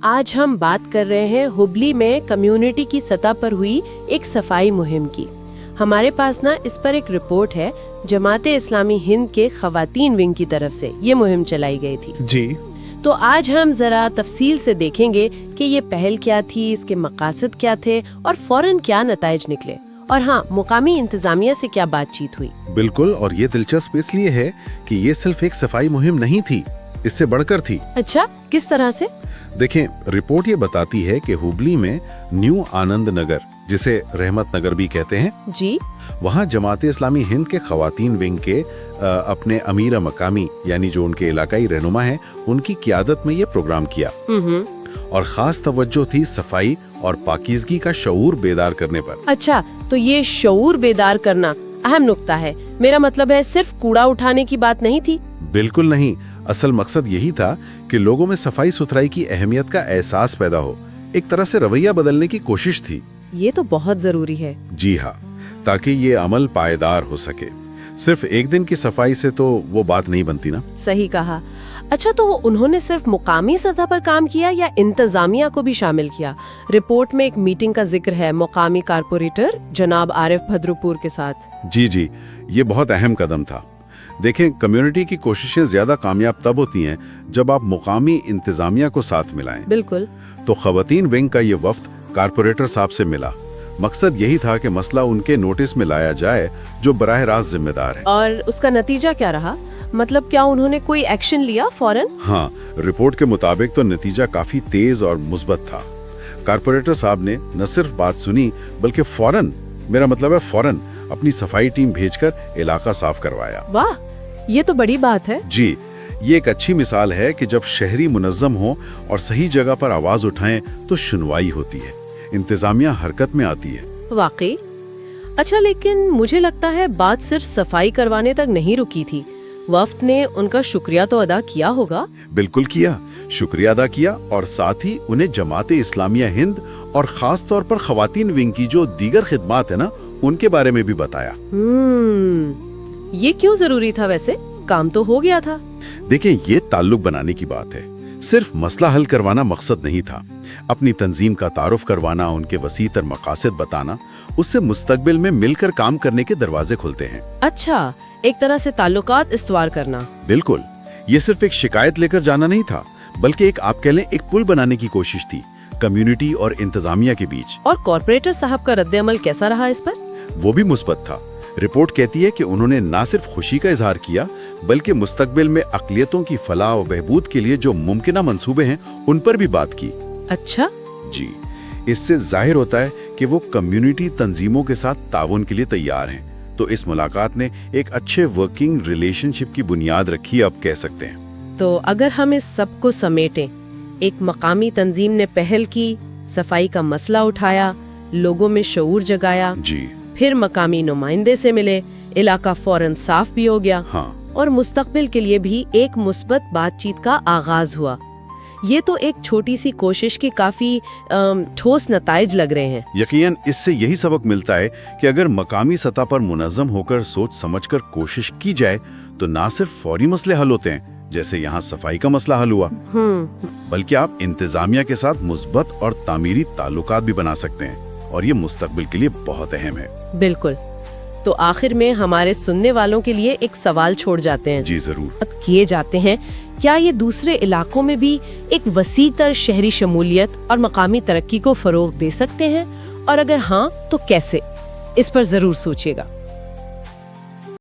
آج ہم بات کر رہے ہیں ہبلی میں کمیونٹی کی سطح پر ہوئی ایک صفائی مہم کی۔ ہمارے پاس اس پر ایک رپورٹ ہے، جماعت اسلامی ہند کے خواتین ونگ کی طرف سے یہ مہم چلائی گئی تھی۔ جی تو آج ہم ذرا تفصیل سے دیکھیں گے کہ یہ پہل کیا تھی، اس کے مقاصد کیا تھے اور فوراً کیا نتائج نکلے، اور ہاں، مقامی انتظامیہ سے کیا بات چیت ہوئی۔ بالکل، اور یہ دلچسپ اس لیے ہے کہ یہ صرف ایک صفائی مہم نہیں تھی، اس سے بڑھ کر تھی۔ اچھا، کس طرح سے؟ دیکھیں، رپورٹ یہ بتاتی ہے کہ ہبلی میں نیو آنند نگر، جسے رحمت نگر بھی کہتے ہیں، جی، وہاں جماعت اسلامی ہند کے خواتین ونگ کے اپنے امیر مقامی، یعنی جو ان کے علاقائی رہنما ہیں، ان کی قیادت میں یہ پروگرام کیا، اور خاص توجہ تھی صفائی اور پاکیزگی کا شعور بیدار کرنے پر۔ اچھا، تو یہ شعور بیدار کرنا اہم نقطہ ہے۔ میرا مطلب ہے صرف کوڑا اٹھانے کی بات نہیں تھی۔ بالکل نہیں، اصل مقصد یہی تھا کہ لوگوں میں صفائی ستھرائی کی اہمیت کا احساس پیدا ہو، ایک طرح سے رویہ بدلنے کی کوشش تھی۔ یہ تو بہت ضروری ہے۔ جی ہاں، تاکہ یہ عمل پائیدار ہو سکے۔ صرف ایک دن کی صفائی سے تو وہ بات نہیں بنتی نا۔ صحیح کہا۔ اچھا، تو انہوں نے صرف مقامی سطح پر کام کیا یا انتظامیہ کو بھی شامل کیا؟ رپورٹ میں ایک میٹنگ کا ذکر ہے مقامی کارپوریٹر جناب عارف بھدرپور کے ساتھ۔ جی، یہ بہت اہم قدم تھا۔ دیکھیں، کمیونٹی کی کوششیں زیادہ کامیاب تب ہوتی ہیں جب آپ مقامی انتظامیہ کو ساتھ ملائیں۔ بالکل۔ تو خواتین ونگ کا یہ وفد کارپوریٹر صاحب سے ملا۔ مقصد یہی تھا کہ مسئلہ ان کے نوٹس میں لایا جائے جو براہ راست ذمہ دار ہے۔ اور اس کا نتیجہ کیا رہا؟ مطلب کیا انہوں نے کوئی ایکشن لیا فوراً؟ ہاں، رپورٹ کے مطابق تو نتیجہ کافی تیز اور مثبت تھا۔ کارپوریٹر صاحب نے نہ صرف بات سنی بلکہ فوراً اپنی صفائی ٹیم بھیج کر علاقہ صاف کروایا۔ واہ، یہ تو بڑی بات ہے۔ جی، یہ ایک اچھی مثال ہے کہ جب شہری منظم ہوں اور صحیح جگہ پر آواز اٹھائیں تو سنوائی ہوتی ہے، انتظامیہ حرکت میں آتی ہے۔ واقعی۔ اچھا، لیکن مجھے لگتا ہے بات صرف صفائی کروانے تک نہیں رکی تھی، وفد نے ان کا شکریہ تو ادا کیا ہوگا۔ بالکل کیا، شکریہ ادا کیا، اور ساتھ ہی انہیں جماعت اسلامیہ ہند اور خاص طور پر خواتین ونگ کی جو دیگر خدمات ہیں نا، ان کے بارے میں بھی بتایا۔ یہ کیوں ضروری تھا ویسے؟ کام تو ہو گیا تھا۔ دیکھیں، یہ تعلق بنانے کی بات ہے، صرف مسئلہ حل کروانا مقصد نہیں تھا۔ اپنی تنظیم کا تعارف کروانا، ان کے وسیع تر مقاصد بتانا، اس سے مستقبل میں مل کر کام کرنے کے دروازے کھلتے ہیں۔ اچھا، ایک طرح سے تعلقات استوار کرنا۔ بالکل، یہ صرف ایک شکایت لے کر جانا نہیں تھا، بلکہ آپ کہہ لیں ایک پل بنانے کی کوشش تھی کمیونٹی اور انتظامیہ کے بیچ۔ اور کارپوریٹر صاحب کا رد عمل کیسا رہا اس پر؟ وہ بھی مثبت تھا۔ رپورٹ کہتی ہے کہ انہوں نے نہ صرف خوشی کا اظہار کیا بلکہ مستقبل میں اقلیتوں کی فلاح و بہبود کے لیے جو ممکنہ منصوبے ہیں ان پر بھی بات کی۔ اچھا، جی، اس سے ظاہر ہوتا ہے کہ وہ کمیونٹی تنظیموں کے ساتھ تعاون کے لیے تیار ہیں۔ تو اس ملاقات نے ایک اچھے ورکنگ ریلیشن شپ کی بنیاد رکھی، اب کہہ سکتے ہیں۔ تو اگر ہم اس سب کو سمیٹیں، ایک مقامی تنظیم نے پہل کی، صفائی کا مسئلہ اٹھایا، لوگوں میں شعور جگایا، جی، پھر مقامی نمائندے سے ملے، علاقہ فوراً صاف بھی ہو گیا، ہاں، اور مستقبل کے لیے بھی ایک مثبت بات چیت کا آغاز ہوا۔ یہ تو ایک چھوٹی سی کوشش کی کافی ٹھوس نتائج لگ رہے ہیں۔ یقیناً اس سے یہی سبق ملتا ہے کہ اگر مقامی سطح پر منظم ہو کر سوچ سمجھ کر کوشش کی جائے تو نہ صرف فوری مسئلے حل ہوتے ہیں، جیسے یہاں صفائی کا مسئلہ حل ہوا، بلکہ آپ انتظامیہ کے ساتھ مثبت اور تعمیری تعلقات بھی بنا سکتے ہیں، اور یہ مستقبل کے لیے بہت اہم ہے۔ بالکل۔ تو آخر میں ہمارے سننے والوں کے لیے ایک سوال چھوڑ جاتے ہیں۔ جی ضرور۔ کیے جاتے ہیں، کیا یہ دوسرے علاقوں میں بھی ایک وسیع تر شہری شمولیت اور مقامی ترقی کو فروغ دے سکتے ہیں؟ اور اگر ہاں تو کیسے؟ اس پر ضرور سوچیے گا۔